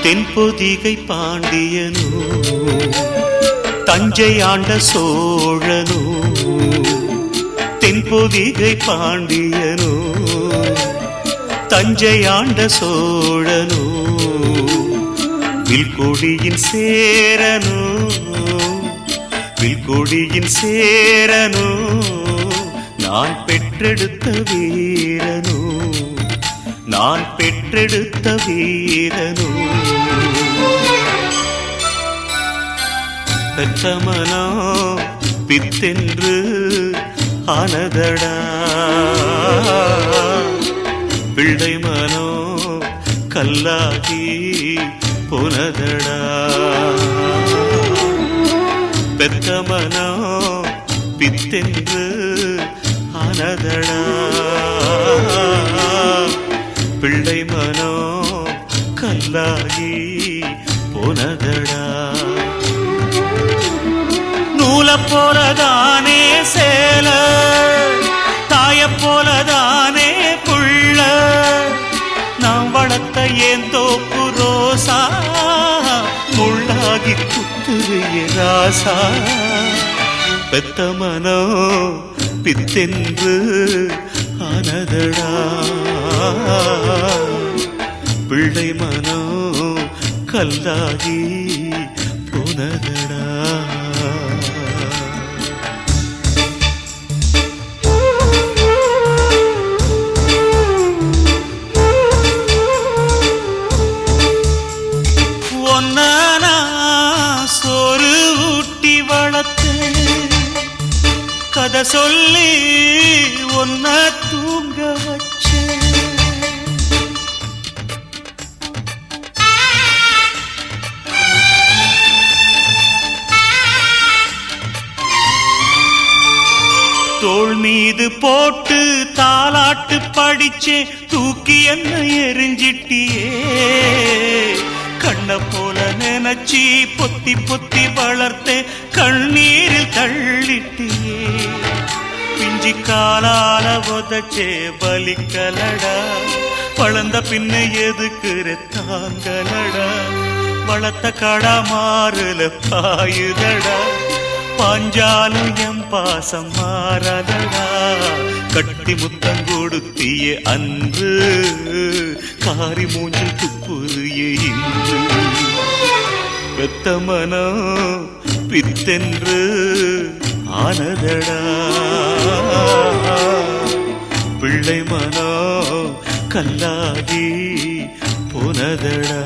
தென்பொதிகை பாண்டியனோ தஞ்சை ஆண்ட சோழனோ தென்பொதிகை பாண்டியனோ தஞ்சை ஆண்ட சோழனோ வில்கொடியின் சேரனோ வில்கொடியின் சேரனோ நான் பெற்றெடுத்த வீரனோ நான் பெற்றெடுத்த வீரனோ பெற்றமனோ பித்தென்று ஆனதடா பிள்ளை மனோ கல்லாகி போனதடா பெத்தமனோ பித்தென்று ஆனதடா பிள்ளை மனோ கல்லாகி போனதடா நூல போலதானே சேல தாய போலதானே புள்ள நாம் வளர்த்த ஏன் தோப்பு ரோசா முள்ளாகி குத்துறிய ராசா பெத்த மனோ பித்தென்று ஆனதடா பிள்ளை மனோ கல்லாகி போனதடா சோறு ஊட்டி வளர்த்து கதை சொல்லி ஒன்ன தூங்க வச்சு தோள் மீது போட்டு தாலாட்டு படிச்சே தூக்கி என்ன எரிஞ்சிட்டியே கண்ண போல நினைச்சி பொத்தி பொத்தி வளர்த்தே கண்ணீரில் தள்ளிட்டியே பிஞ்சி காலால உதச்சே பலிக்கலடா வளர்ந்த பின்ன எதுக்கு தாங்கலடா வளர்த்த கடா மாறுல பாயுதடா பாஞ்சாலும் எம் பாசம் மாறதடா கட்டி முத்தம் கொடுத்திய அன்று காரி மூஞ்சில் துப்புறிய இன்று பெத்த மனோ பித்தென்று ஆனதடா பிள்ளை மனோ கல்லாகி போனதடா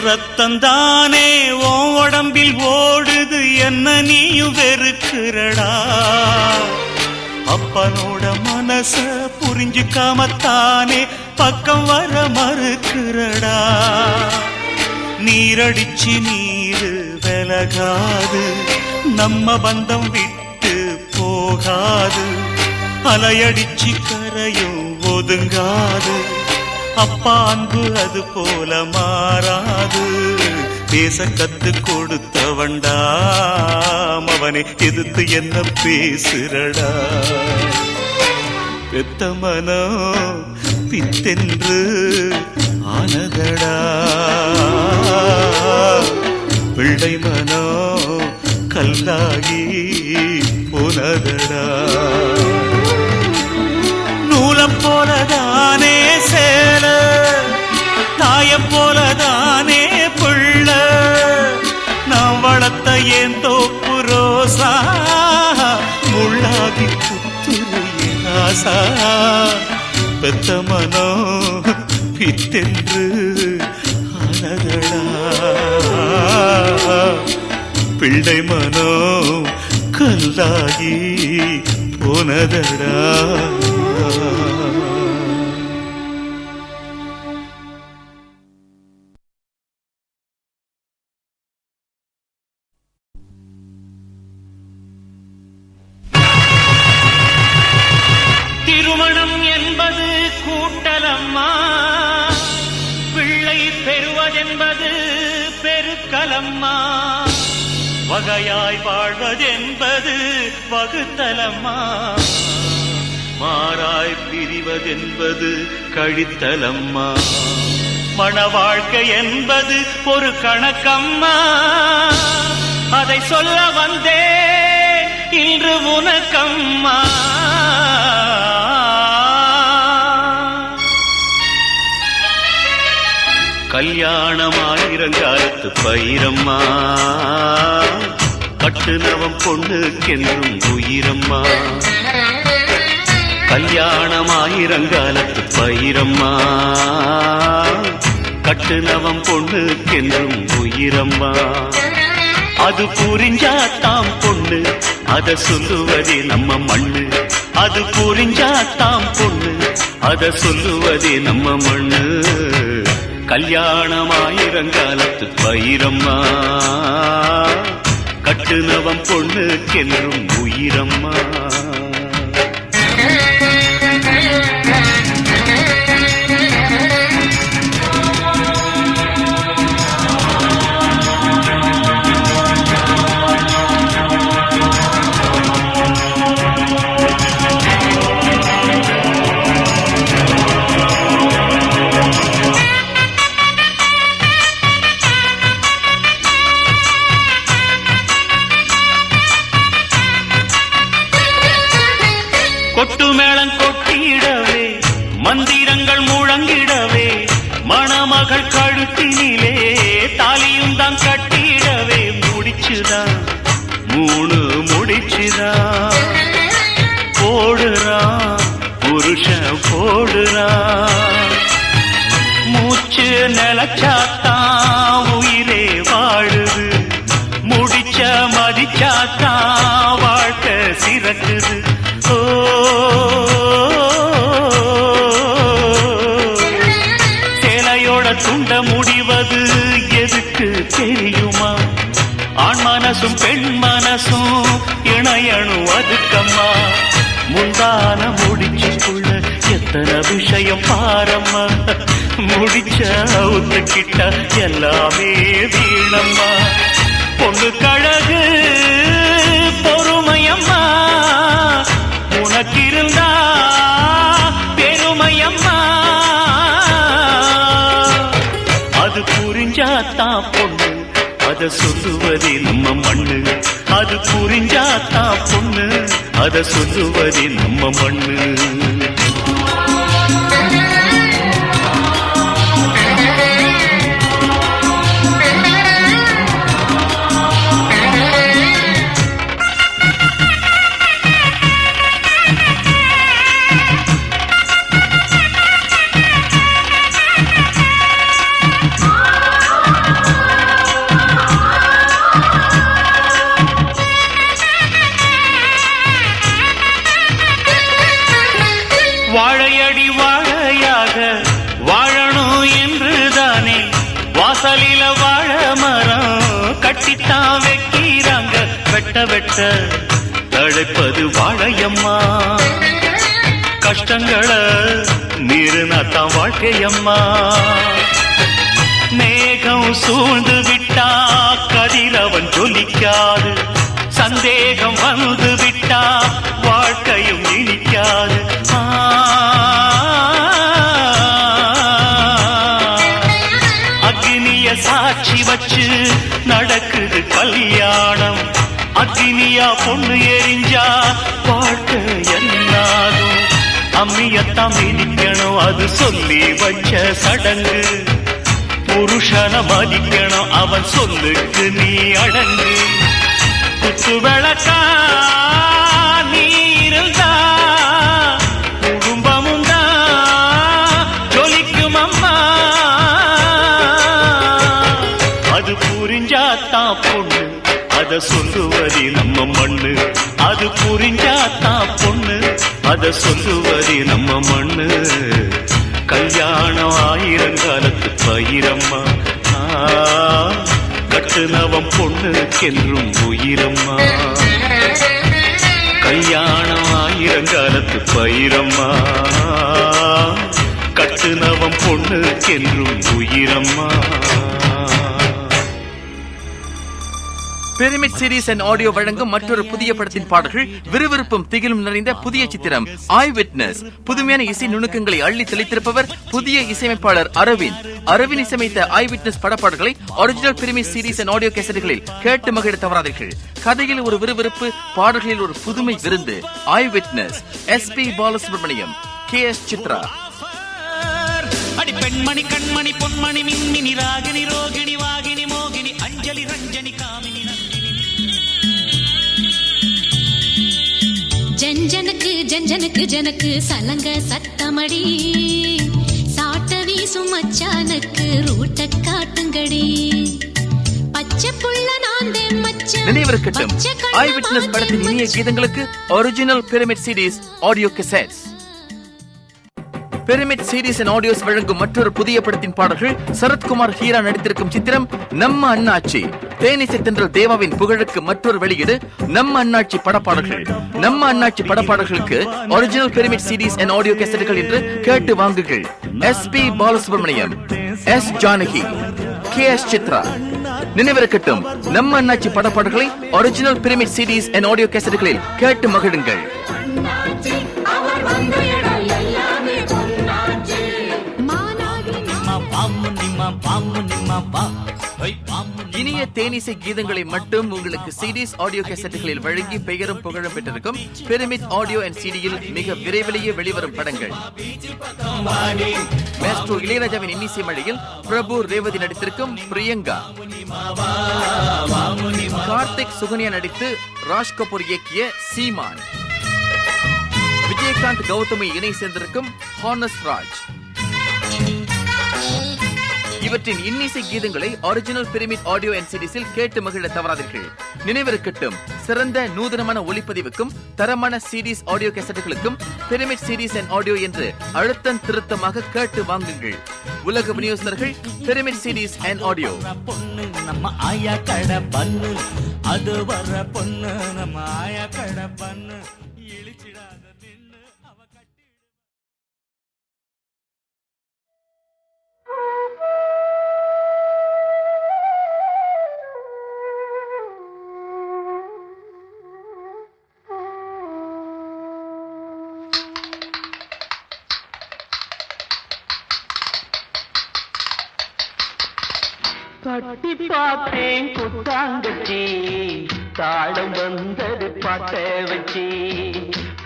ரத்தந்தானே ஓ உடம்பில் ஓடுது என்ன நீயும் வெறுக்கிறடா அப்பனோட மனச புரிஞ்சுக்காமத்தானே பக்கம் வர மறுக்கிறடா நீரடிச்சு நீரு விலகாது நம்ம பந்தம் விட்டு போகாது அலையடிச்சு கரையும் ஒதுங்காது அப்பா அன்பு அது போல மாறாது பேச கத்து கொடுத்தவண்டாம் அவனை எதிர்த்து என்ன பேசுறடா பெத்த மனோ பித்தென்று ஆனதடா பிள்ளை மனோ கல்லாகி போனதடா நூலம் போலதானே சேல தாய போலதானே புள்ள நாம் வளர்த்த ஏன் தோப்பு ரோசா முள்ளாகி குத்துறிய ஆசா பெத்த மனோ பித்தென்று ஆனதடா பிள்ளை மனோ கல்லாகி போனதடா திருமணம் என்பது கூட்டலம்மா, பிள்ளை பெறுவதென்பது பெருக்கலம்மா, வகையாய் வாழ்வதென்பது வகுத்தலம்மா, மாறாய் பிரிவதென்பது கழித்தலம்மா, மண வாழ்க்கை என்பது ஒரு கணக்கம்மா, அதை சொல்ல வந்தே இன்று உனக்கம்மா. கல்யாணமாயிரங்காலத்து பயிரம்மா, கட்டுனவம் பொண்ணுக்கென்றும் உயிரம்மா. கல்யாணமாயிரங்காலத்து பயிரம்மா, கட்டுனவம் பொண்ணுக்கென்றும் உயிரம்மா. அது புரிஞ்சாத்தாம் பொண்ணு, அத சொல்லுவதே நம்ம மண்ணு. அது புரிஞ்சாத்தாம் பொண்ணு, அத சொல்லுவதே நம்ம மண்ணு. கல்யாணமாயிரங்காலத்து பயிரம்மா, கட்டுனவம் பொண்ணுக்கென்றும் உயிரம்மா. கொட்டு மேளம் கொட்டிடவே, மந்திரங்கள் முழங்கிடவே, மணமகள் கழுத்தினிலே தாலியும் தான் கட்டிடவே, முடிச்சுதான் 3 முடிச்சுதான் போடுறான் புருஷன் போடுறான். மூச்சு நிலச்சாத்தான் உயிரே வாழுது, முடிச்ச மதிச்சாத்தான் வாழ்க்கை சிறக்குது. சேலையோட துண்ட முடிவது எதுக்கு தெரியுமா? ஆண் மனசும் பெண் மனசும் இணையணும் அதுக்கம்மா. முந்தான முடிச்சுக்குள்ள எத்தனை விஷயம் பாரம்மா, முடிச்ச அவுத்துக்கிட்ட எல்லாமே வீணம்மா. பொண்ணு கழகு பொறுமையம்மா, உனக்கிருந்தா பெருமையம்மா. அது புரிஞ்சாத்தான் பொண்ணு, அத சொல்லுவதே நம்ம மண்ணு. அது புரிஞ்சாத்தான் பொண்ணு, அத சொல்லுவதே நம்ம மண்ணு. வாழையடி வாழையாக வாழணும் என்றுதானே வாசலில வாழ மரம் கட்டித்தான் வைக்கிறாங்க. வெட்ட வெட்ட தழைப்பது வாழையம்மா, கஷ்டங்களை மீறினாத்தான் வாழ்க்கையம்மா. மேகம் சூழ்ந்து விட்டா கதிரவன் ஜொலிக்காது, சந்தேகம் வந்து விட்டா வாழ்க்கையும் இனிக்காது. அக்னிய சாட்சி வச்சு நடக்குது கல்யாணம், அக்னியா பொண்ணு எரிஞ்சா வாழ்க்கை என்னாகும். அம்மியத்தான் மிதிக்கணும் அது சொல்லி வச்ச சடங்கு, புருஷன மதிக்கணும் அவன் சொல்லுக்கு நீ அடங்கு. குத்து விளக்கா நீ இருந்தா குடும்பமும் தான் ஜொலிக்கும் அம்மா. அது புரிஞ்சாத்தான் பொண்ணு, அத சொல்லுவதே நம்ம மண்ணு. அது புரிஞ்சாத்தான் பொண்ணு, அத சொல்லுவதே நம்ம மண்ணு. கல்யாணம் ஆயிரங்காலத்து பயிரம்மா, கட்டுனவம் பொண்ணுக்கென்றும் உயிரம்மா. கல்யாணம் இளங்காலத்து பயிரம்மா கட்டுனவம் பொண்ணு என்றும் உயிரம்மா. பிரமிட் சீரிஸ் அண்ட் ஆடியோ வழங்கும் மற்றொரு புதிய படத்தின் பாடல்கள் விறுவிறுப்பும் திகிலும் நிறைந்த புதிய சித்திரம் ஐ விட்னஸ். புதுமையான இசை நுணுக்கங்களை அள்ளி தெளித்திருப்பவர் புதிய இசையமைப்பாளர் அரவிந்த். அரவிந்த் இசையமைத்த ஐ விட்னஸ் படப்பாடல்களை original Pyramid series and audio கேசட்டுகளில் கேட்டு மகிழ தவறாதீர்கள். கதையில் ஒரு விறுவிறுப்பு, பாடல்களில் ஒரு புதுமை விருந்து. I witness. SP Balasubrahmanyam, KS Chithra. அடி பெண்மணி கண்மணி பொன்மணி மின்மினி ராகினி ரோகிணி வாகினி மோகினி அஞ்சலி ரஞ்சனி காமினி ஜஞ்சனுக்கு ஜஞ்சனுக்கு ஜனக்கு சலங்க சத்தமடி சாட்ட வீசும் மச்சானுக்கு ரூட்ட காட்டுங்கடி பச்சை புள்ள நாந்தே மச்சான். நினைவிருக்கட்டும், ஐ விட்னஸ் படத்தின் இனிய கீதங்களுக்கு original Pyramid series audio cassettes. Pyramid series and audios வழங்கும் மற்றொரு புதிய படத்தின் பாடல்கள் சரத்குமார் ஹீரா நடித்திருக்கும் சித்திரம் நம்ம அண்ணாச்சி. தேனிசை தென்றல் தேவாவின் புகழுக்கு மற்றொரு வெளியீடு நம்ம அண்ணாச்சி படப்பாடல்கள். நம்ம அண்ணாச்சி படப்பாடல்களுக்கு original Pyramid series and audio கேசட்டுகள் என்று கேட்டு வாங்குங்கள். SP Balasubramaniam, S Janaki, KS Chitra. நினைவிருக்கட்டும், நம்ம அண்ணாச்சி படப்பாடல்களை original Pyramid series and audio கேசட்டுகளில் கேட்டு மகிழுங்கள். இனிய தேனிசை கீதங்களை மட்டும் உங்களுக்கு சிடிஸ் ஆடியோ கேசட்டுகளில் வழங்கி பெயரும் புகழும் பெற்றிருக்கும் பிரமிட் ஆடியோ அண்ட் சிடியில் மிக விரைவிலேயே வெளிவரும் படங்கள். மேஸ்ட்ரோ இளையராஜாவின் இன்னிசை மழையில் பிரபு ரேவதி நடித்திருக்கும் பிரியங்கா. கார்த்திக் சுகன்யா நடித்து ராஜ் கபூர் இயக்கிய சீமான். விஜயகாந்த் கௌதமி இணை சேர்ந்திருக்கும் ஹானஸ் ராஜ். இவற்றின் இன்னிசை கீதங்களை ஒரிஜினல் பிரமிட் ஆடியோ அண்ட் சிடிஸில் கேட்டு மகிழ தவறாதீர்கள். நினைவிருக்கட்டும், சிறந்த நூதனமான ஒளிப்பதிவுக்கும் தரமான சிடிஸ் ஆடியோ கேசட்டுகளுக்கும் பிரமிட் சீரிஸ் அண்ட் ஆடியோ என்று அழுத்தம் திருத்தமாக கேட்டு வாங்குங்கள். உலக விநியோகஸ்தர்கள் பிரமிட் சீரிஸ் அண்ட் ஆடியோ. பொண்ணு நம்ம ஆயா கடை பண்ணு, அது வர பொண்ணு நம்ம ஆயா கடை பண்ணு இழிச்சிடாத நின்னு அவ கட்டி. கட்டி பார்த்தேன் குத்தாங்கச்சி, தாளம் வந்தது பாட்ட வச்சி.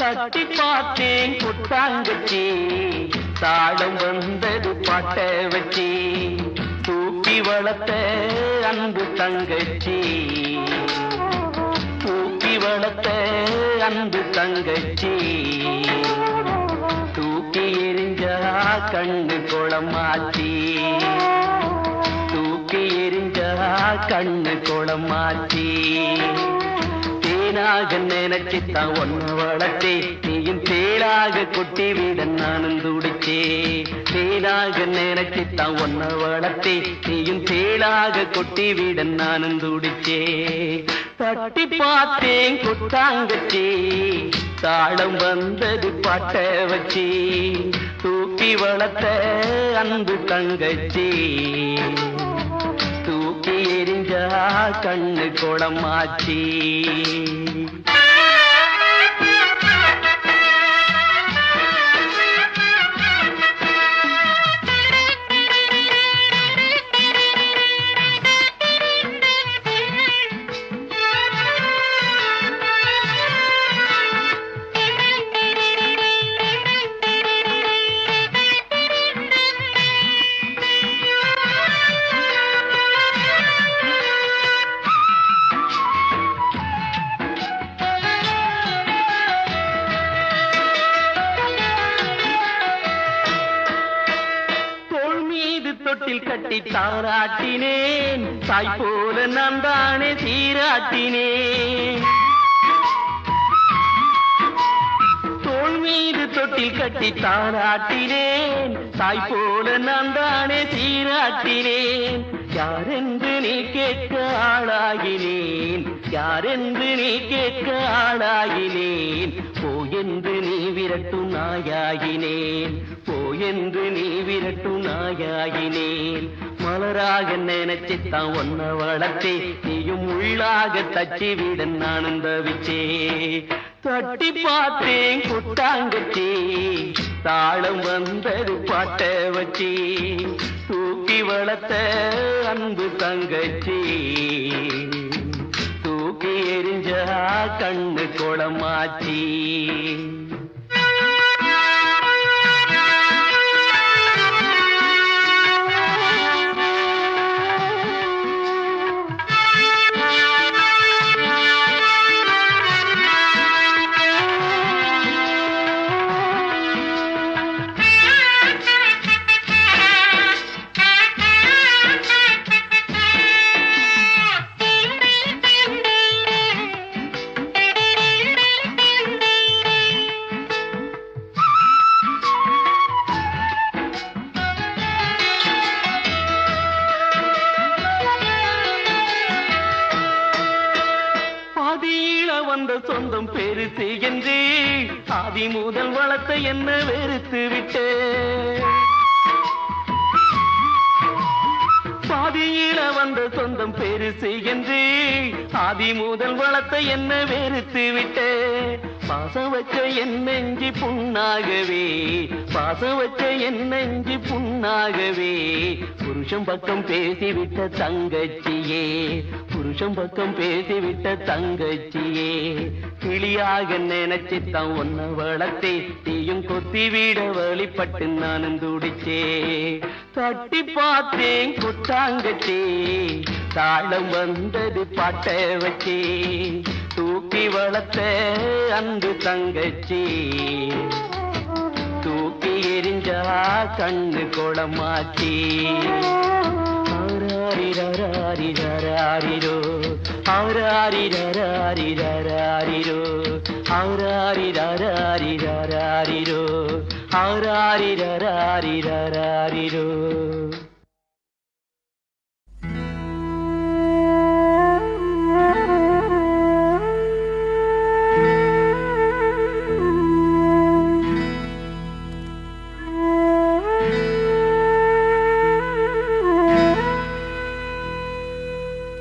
கட்டி பார்த்தேன் குத்தாங்கச்சி, தாளம் வந்தது பாட்ட வச்சி. தூக்கி வளர்த்த அன்பு தங்கச்சி, தூக்கி வளர்த்த அன்பு தங்கச்சி. தூக்கி எரிஞ்சா கண்ணு குளமாச்சி, எரிஞ்சா கண்ணு குளமாச்சி. தேனாக நினைச்சுத்தான் ஒன்ன வளர்த்தே, நீயும் தேளாக கொட்டி விட நானும் துடிச்சே. தேனாக நினைச்சுத்தான் ஒன்ன வளர்த்தே, நீயும் தேளாக கொட்டி விட நானும் துடிச்சே. தட்டி பார்த்தேன் குத்தாங்கச்சி, தாளம் வந்தது பாட்ட வச்சி. தூக்கி வளர்த்த அன்பு தங்கச்சி, தூக்கி எரிஞ்சா கண்ணு குளமாச்சி. தொட்டில் கட்டி தாராட்டினேன், தாய் போல நான் தானே சீராட்டினேன். தோள் மீது தொட்டில் கட்டி தாராட்டினேன், தாய் போல நான் தானே சீராட்டினேன். யாரென்று நீ கேட்க ஆளாகினேன், யாரென்று நீ கேட்க ஆளாயினேன், போயென்று நீ விரட்டும் நாயாகினேன், போயென்று நீ விரட்டும் நாயாகினேன். மலராக நினைச்சுத்தான் ஒன்ன வளர்த்தே, நீயும் உள்ளாக தச்சி விட நானும் தவிச்சே. தட்டி பார்த்தேன் கொட்டாங்கச்சி, தாளம் வந்தது பாட்ட வச்சி, தூக்கி வளர்த்த அன்பு தங்கச்சி, தூக்கி எரிஞ்சா கண்ணு குளமாச்சி. வந்த சொந்தம் பெருசு என்று ஆதி முதல் வளர்த்த என்ன வெறுத்து விட்டு, பாதியில வந்த சொந்தம் பெருசு என்று ஆதி முதல் வளர்த்த என்ன வெறுத்து விட்டு. பாசம் வச்ச என் நெஞ்சு புண்ணாகவே, பாசம் வச்ச என் நெஞ்சு புண்ணாகவே, புருஷன் பக்கம் பேசிவிட்ட தங்கச்சியே, புருஷன் பக்கம் பேசிவிட்ட தங்கச்சியே. கிளியாக நினைச்சுத்தான் ஒன்ன வளர்த்தே, தீயும் கொத்தி விட வழிபட்டு நானும் துடிச்சே. தட்டி பார்த்தேன் கொட்டாங்கச்சே, தாளம் வந்தது பாட்ட வச்சே, தூக்கி வளர்த்த அன்பு தங்கச்சி, தூக்கி எரிஞ்சா கண்ணு குளமாச்சி. ஆராரிரராரிரராரிரோ, ஆராரிரராரிரராரிரோ, ஆராரிரராரிரராரிரோ, ஆராரிரராரிரராரிரோ.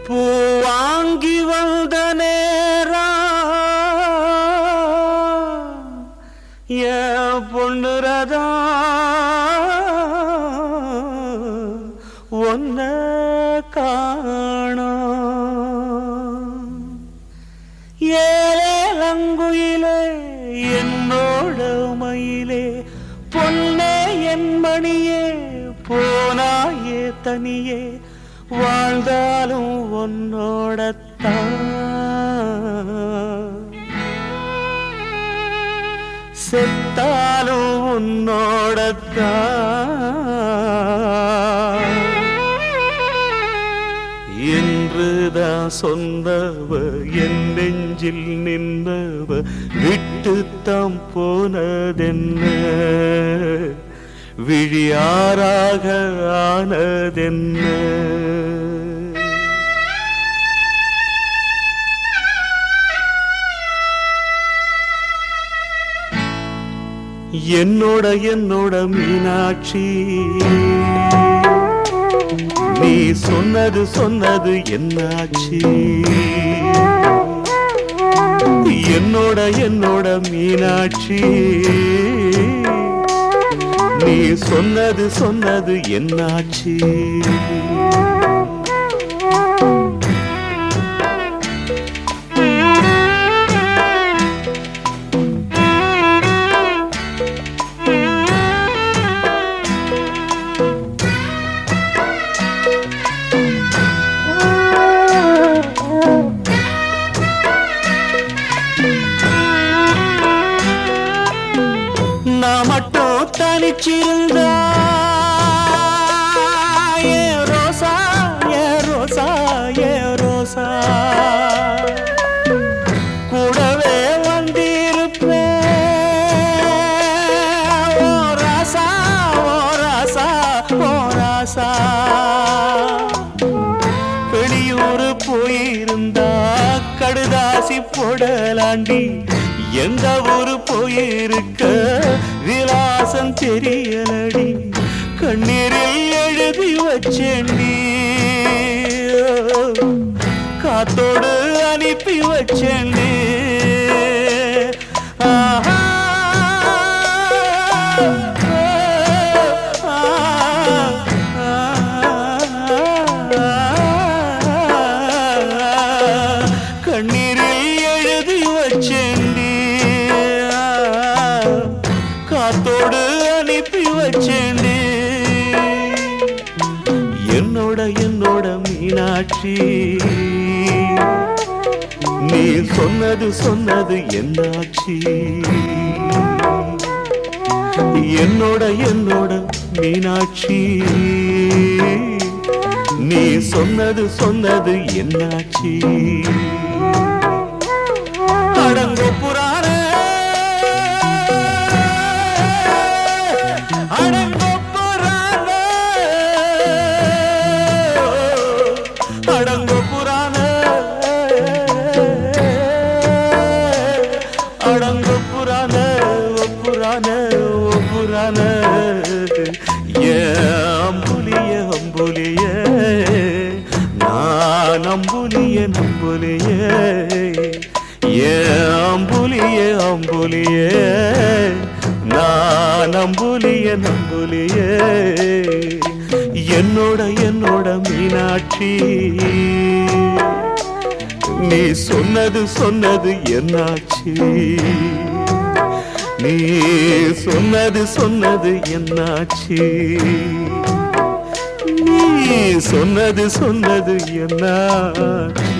பூவாங்கி வந்த நேரா என் பொண்ணுரதா ஒன்ன காணோம். ஏலங்குயிலே என்னோட மயிலே, பொன்னே என் மணியே, போனாயே தனியே, வாழ்ந்தாலும் உன்னோடத்தான், செத்தாலும் உன்னோடத்தான் என்றுதான் சொன்னவ, என் நெஞ்சில் நின்றவ விட்டுத்தான் போனதென்ன, விழியாராக ஆனதென்ன. என்னோட என்னோட மீனாட்சி, நீ சொன்னது சொன்னது என்னாச்சு? என்னோட என்னோட மீனாட்சி, நீ சொன்னது சொன்னது என்னாச்சு? நான் மட்டும் தனிச்சிருந்தா ஏ ரோசா, ஏ ரோசா, ஏ ரோசா, கூடவே வந்திருப்பேன். ஓ ராசா, ஓ ராசா, ஓ ராசா, வெளியூர் போயிருந்தா போடலாண்டி எந்த ஊரு போயிருக்க விலாசம் தெரியலடி கண்ணீரில் எழுதி வச்சேண்டி காத்தோடு அனுப்பி வச்சேண்டி ஆஹா கண்ணீரில் எழுதி வச்சேண்டி காத்தோடு அனுப்பி வச்சேண்டி என்னோட மீனாட்சி நீ சொன்னது என்னாச்சு என்னோட மீனாட்சி நீ சொன்னது என்னாச்சு அடங்கோ புராண அடங்கோ புராண அடங்கோ புராண அடங்கோ புராண ஓ புராண ஓ புராண அம்புலிய நான் அம்புலிய அம்புலிய நான் அம்புலிய என்னோட மீனாட்சி நீ சொன்னது என்னாச்சு நீ சொன்னது என்னாச்சு நீ சொன்னது என்னாச்சு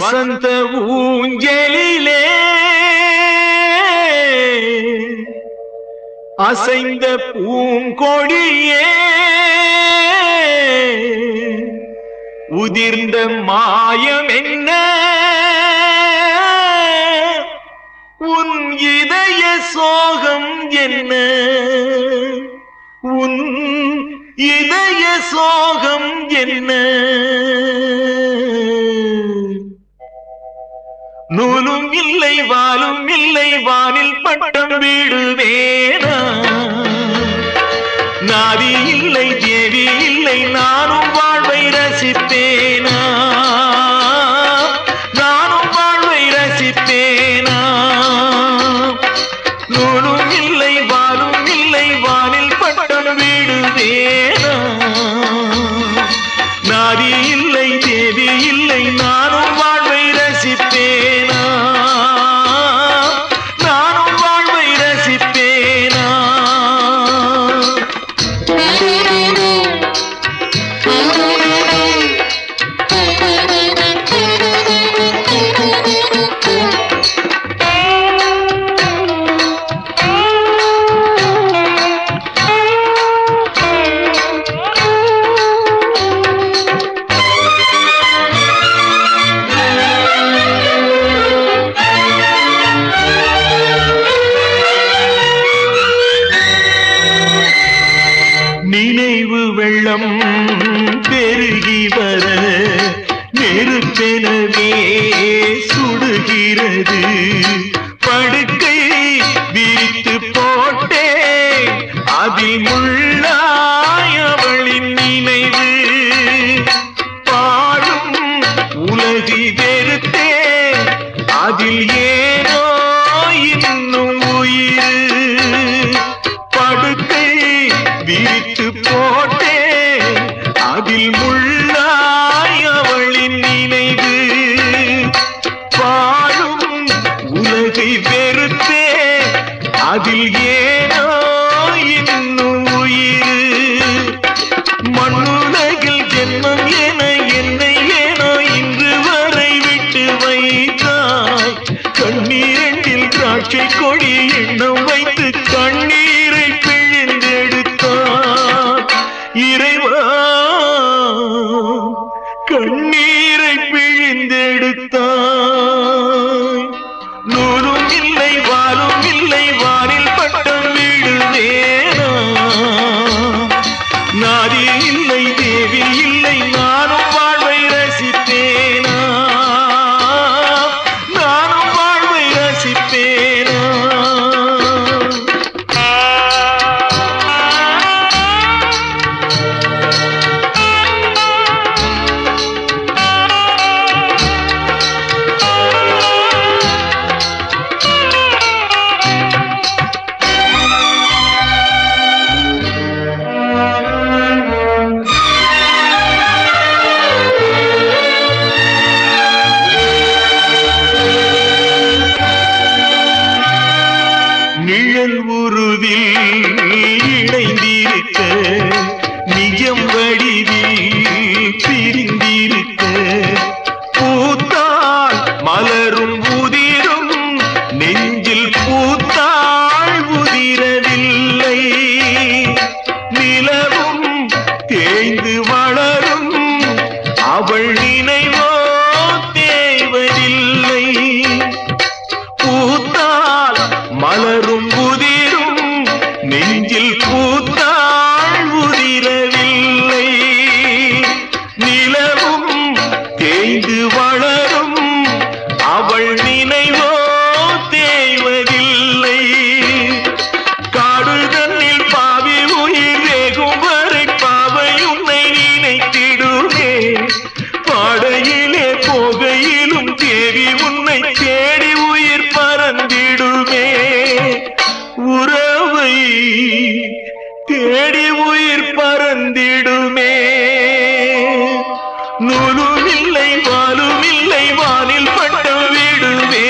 வசந்த ஊஞ்சலிலே அசைந்த பூங்கொடியே உதிர்ந்த மாயம் என்ன உன் இதய சோகம் என்ன உன் இதய சோகம் என்ன நூலும் இல்லை வாலும் இல்லை வானில் பட்டம் வீடுவேனா நாதி இல்லை தேவி இல்லை நானும் வாழ்வை ரசிப்பேனா நானும் வாழ்வை ரசிப்பேனா நூலும் இல்லை வாலும் இல்லை வானில் பட்டம் வீடுவேனா நாதி இல்லை தேவி இல்லை நானும் வாழ்வை ரசிப்பேனா நானும் வாழ்வை ரசிப்பேனா நினைவு வெள்ளம் பெருகி வர நெருப்பெனவே சுடுகிறது படுக்கை விரித்து போட்டே அதில் முள்ளாய் அவளின் நினைவு பாடும் உலகி வெறுத்தே அதில் ஏனோ இன்னும் உயிர் படுக்கை விரித்து போட்டே அதில் முள்ளாய் அவளின் நினைவு பாடும் உலகை வெறுத்தே அதில் ஏனோ இன்னும் உயிர் மண்ணுலகில் ஜென்மம் என என்னை ஏனோ இன்று வரை விட்டு வைத்தாய் கண்ணீரில் திராட்சை கொடி எண்ணம் வைத்து கண்ணீரை பிழிந்தெடுத்தார் இறைவா கண்ணீரை பிழிந்தெடுத்தாய் நூலும் இல்லை வாலும் இல்லை வானில் பட்டம் வீடுவேனா நாதி இல்லை தேவி இல்லை நானும் வாழ்வை ரசிப்பேனா நானும் வாழ்வை ரசிப்பேனா நிழல் உருவில் இணைந்திருக்க நிஜம் வடிவில் பிரிந்திருக்க பூத்தாள் மலரும் உதிரும் நெஞ்சில் பூத்தாள் உதிரவில்லை நிலவும் தேய்ந்து வளரும் அவள் நினைவோ தேவதில்லை பூத்தாள் மலரும் உதிரும் நெஞ்சில் பூத்தாள் உதிரவில்லை நிலவும் தேய்ந்து வளரும் அவள் நினைவோ தேய்வதில்லை காடுதன்னில் பாவி உயிர் வேகும் வரை பாவை உன்னை நினைத்திடுமே பாடையிலே போகையிலும் தேவி உன்னை தேடி உயிர் பறந்திடுமே உறவை தேடி உயிர் பறந்திடுமே நூலும் இல்லை வாலும் இல்லை வானில் பட்டம் விடுவே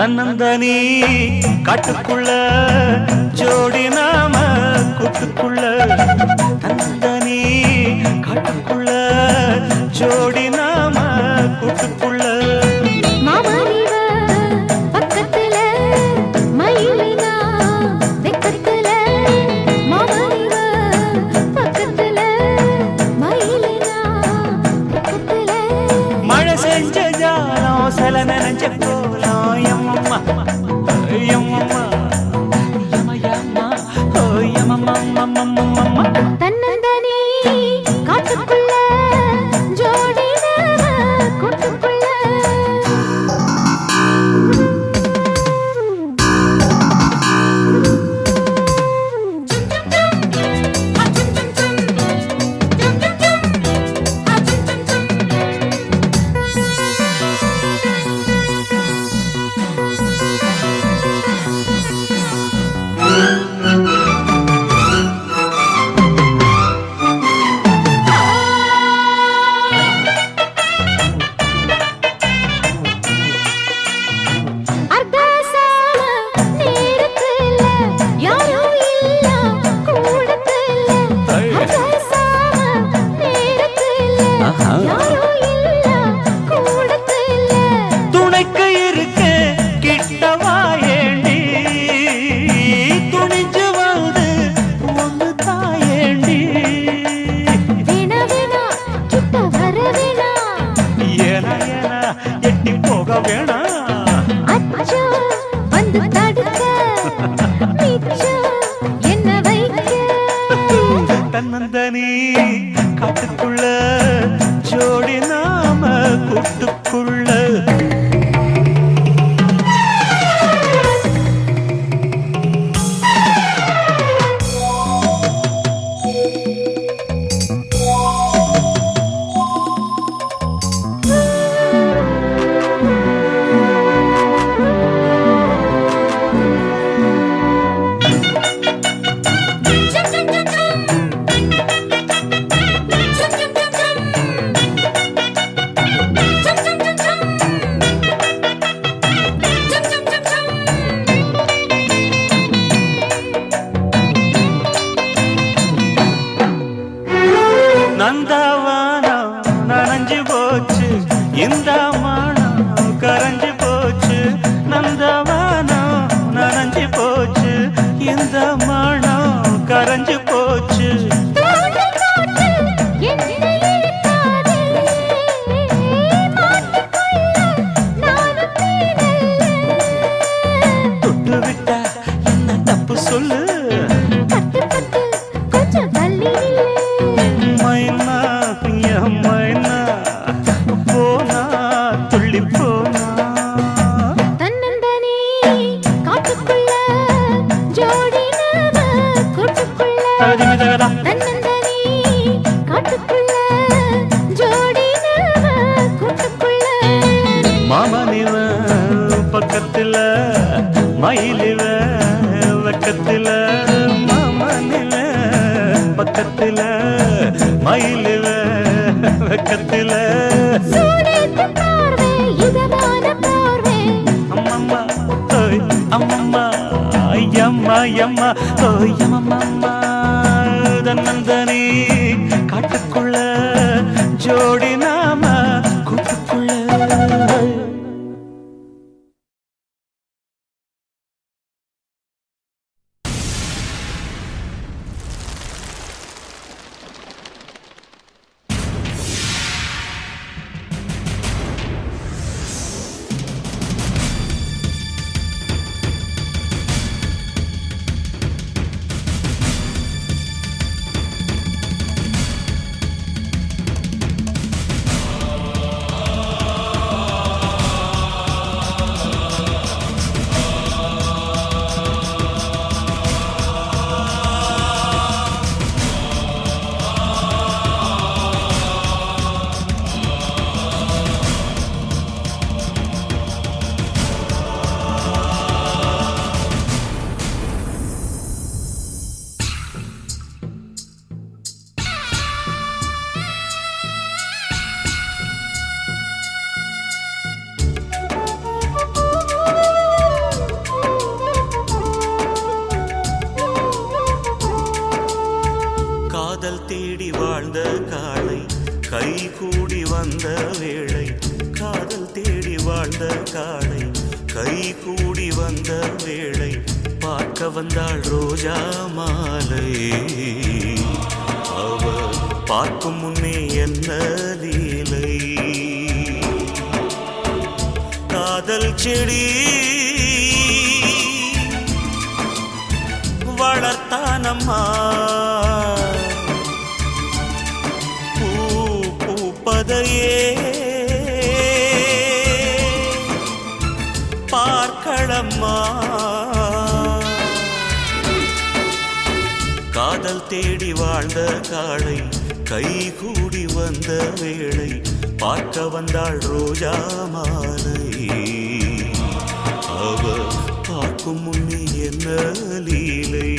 தன்னந்தனி காட்டுக்குள்ள ஜோடி நாம கூட்டுக்குள்ள தன்னந்தனி காட்டுக்குள்ள ஜோடி நாம கூட்டுக்குள்ள மாமனிவ பக்கத்துல மயிலினா வெக்கத்துல மாமனிவ பக்கத்துல மயிலினா வெக்கத்துல மழை செஞ்ச ஜாலம் சில நினைஞ்ச போலாம் எம்மம்மா எம்மம்மா யமயம்மா ஓ யமம்மா தன்னந்தனி காட்டுக்குள்ள ஜோடி நாம கூட்டுக்குள்ள அர்த்தசாம நேரத்துல யாரும் இல்ல கூடத்துல அர்த்தசாம நேரத்துல யாரும் இல்ல கூடத்துல துணைக்கு இருக்க கிட்டவா ஏண்டி துணிஞ்சு வந்து ஒன்று தாயேண்டி வேணா வேணா கிட்ட வர வேணா ஏனா ஏனா எட்டி போக வேணாம் அச்சோ வந்து தடுக்க மிச்சம் என்ன வைக்க தன்னந்தனி காட்டுக்குள்ள ஜோடி நாம கூட்டுக்குள்ள நந்தவானம் நனைஞ்சு போச்சு இந்த மானம் கரைஞ்சு போச்சு நந்தவானம் நனைஞ்சு போச்சு இந்த மானம் கரைஞ்சு போச்சு தோட்டல் காற்று என்னை இழுக்காதே மாட்டுக்குள்ள நானும் நீனல்ல தொட்டு விட்டா என்ன தப்பு சொல்லு பட்டு பட்டு கொஞ்சம் தள்ளி நில்லு மைனா என் மைனா போனா துள்ளி போனா தன்னந்தனி காட்டுக்குள்ள ஜோடி நாம கூட்டுக்குள்ள தகதிமிதகதா. தன்னந்தனி காட்டுக்குள்ள ஜோடி நாம கூட்டுக்குள்ள மாமனிவ பக்கத்துல மயிலிவ வெக்கத்துல மாமனிவ பக்கத்துல மயிலிவ வெக்கத்துல சூடேத்து பார்வை இதமான பார்வை அம்மம்மா ஓய் அம்மம்மா ஐயம்மா யம்மா ஓய் அம்மம்மா தன்னந்தனி காட்டுக்குள்ள ஜோடி நாம கூட்டுக்குள்ள கை கூடி வந்த வேளை காதல் தேடி வாழ்ந்த காளை கை கூடி வந்த வேளை பார்க்க வந்தாள் ரோஜா மாலை அவ பார்க்கும் முன்னே என்ன லீலை காதல் செடி வளர்த்தானம்மா பூ பூப்பதையே பார்க்கடம்மா காதல் தேடி வாழ்ந்த காளை கை கூடி வந்த வேளை பார்க்க வந்தாள் ரோஜா மாலை அவ பார்க்கும் முன்னே என்ன லீலை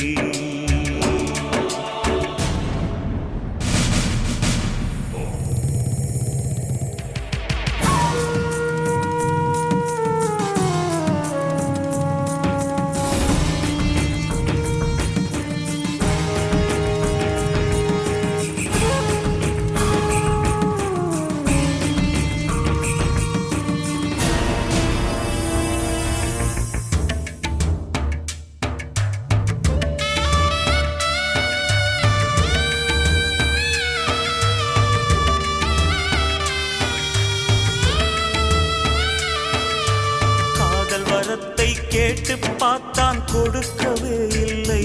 கேட்டு பார்த்தான் கொடுக்கவே இல்லை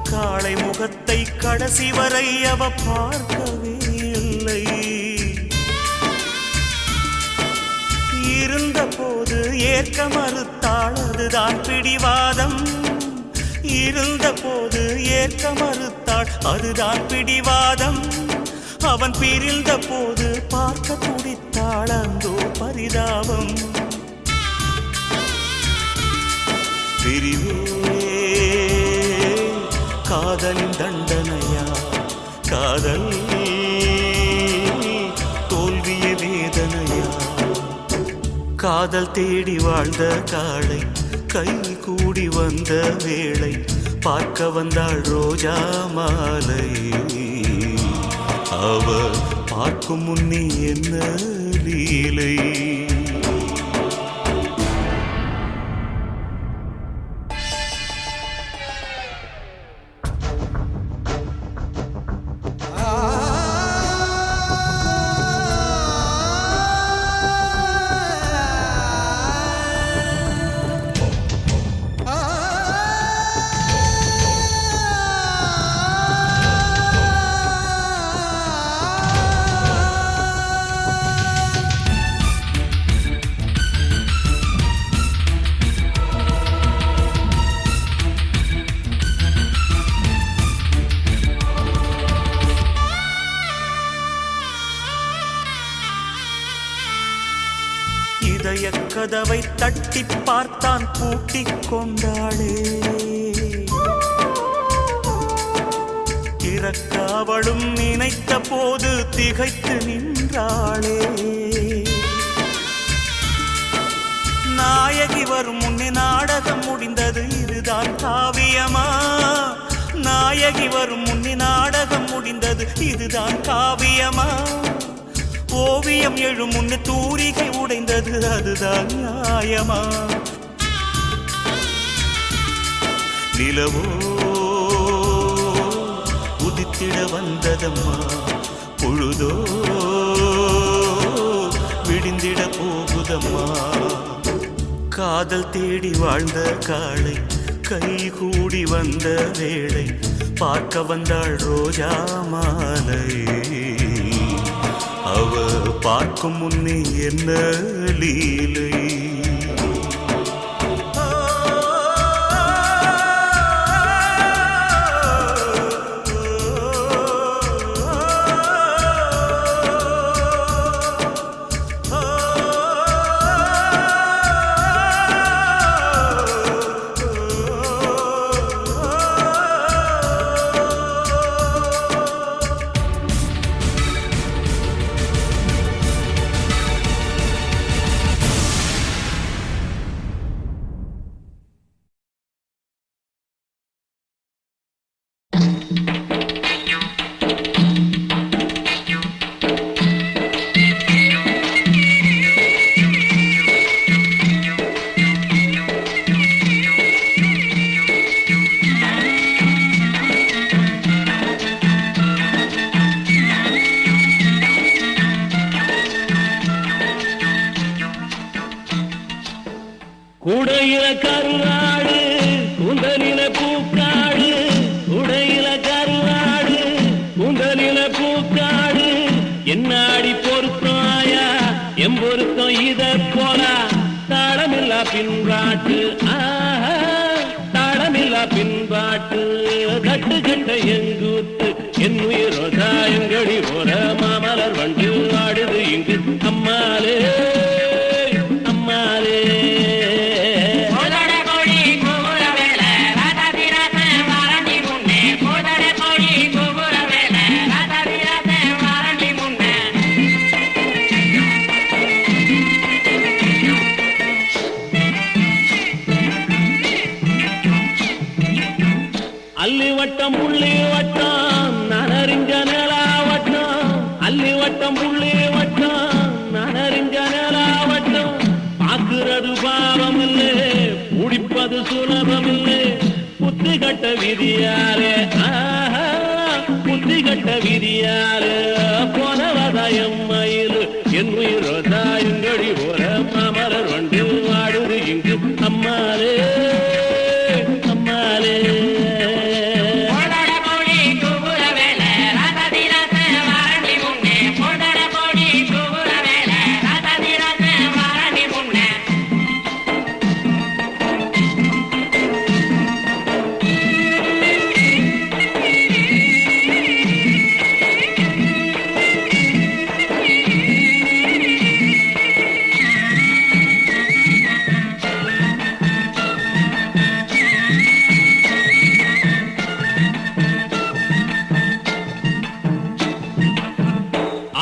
காளை முகத்தை கடைசி வரை அவ பார்க்கவே இல்லை இருந்த போது ஏற்க மறுத்தாள் அதுதான் பிடிவாதம் இருந்த போது ஏற்க மறுத்தாள் அதுதான் பிடிவாதம் அவன் பிரிந்த போது பார்க்க துடித்தாள் அந்தோ பரிதாபம் பிரிவே காதலின் தண்டனையா காதல் தோல்விய வேதனையா காதல் தேடி வாழ்ந்த காளை கை கூடி வந்த வேளை பார்க்க வந்தாள் ரோஜா மாலை அவ பார்க்கும் முன்னே என்ன லீலை இதய கதவை தட்டி பார்த்தான் பூட்டிக் கொண்டாளே திறக்க அவளும் நினைத்த போது திகைத்து நின்றாளே நாயகி வரும் முன்னே நாடகம் முடிந்தது இதுதான் காவியமா நாயகி வரும் முன்னே நாடகம் முடிந்தது இதுதான் காவியமா ஓவியம் எழும் முன்னே தூரிகை உடைந்தது அதுதான் நியாயமா நிலவோ உதித்திட வந்ததம்மா பொழுதோ விடிந்திட போகுதம்மா காதல் தேடி வாழ்ந்த காளை கை கூடி வந்த வேளை பார்க்க வந்தாள் ரோஜா மாலை அவ பார்க்கும் முன்னே என்ன லீலை கருவாடு கூந்தலில பூக்காடு உடையில கருவாடு கூந்தலில பூக்காடு என்னாடி பொருத்தமாயா எம் பொருத்தம் இத போல தாளமில்லா பின்பாட்டு தாளமில்லா பின்பாட்டு கட்டு கட்ட எங்கூத்து என் உயிரோ தாயங்கடி போல மாமலர் வண்டு ஆடுது இங்கு அம்மாலே அம்மாலே அல்லி வட்டம் புள்ளி வட்டம் நனறிஞ்ச நிலா வட்டம் அல்லி வட்டம் புள்ளி வட்டம் நனறிஞ்ச நிலா வட்டம் பார்க்கிறது பாவம் இல்லை முடிப்பது சுலபம் இல்லை புத்தி கட்ட விதியாரே புத்தி கட்ட விதியாரே போனவதாயம் மயில் என் உயிரோ தாயுங்கடி போற மாமலர் வண்டு வாடுது இங்கு அம்மாலே அம்மாலே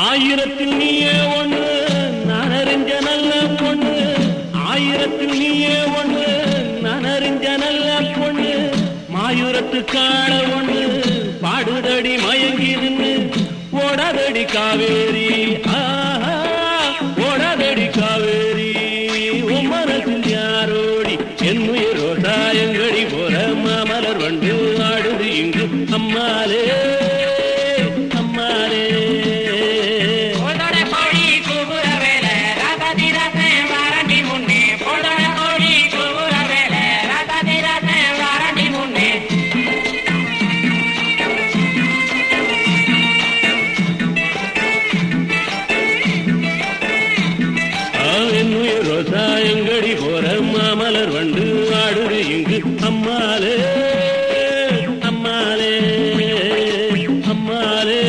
ஆயிரத்தில் நீயே ஒண்ணு நான் அறிஞ்ச நல்ல பொண்ணு ஆயிரத்தில் நீயே ஒண்ணு நான் அறிஞ்ச நல்ல பொண்ணு மாயூரத்து காண ஒண்ணு பாடுதடி மயங்கி நின்று ஓடாதடி காவேரி ஓடாதடி காவேரி உம்மரத்தில் யாரோடி என் உயிரோ தாயங்கடி போற மாமலர் வண்டு ஆடுது இங்கு அம்மாலே அம்மாலே தாயங்கடி போற மாமலர் வண்டு ஆடுது இங்கு அம்மாலே அம்மாலே அம்மாலே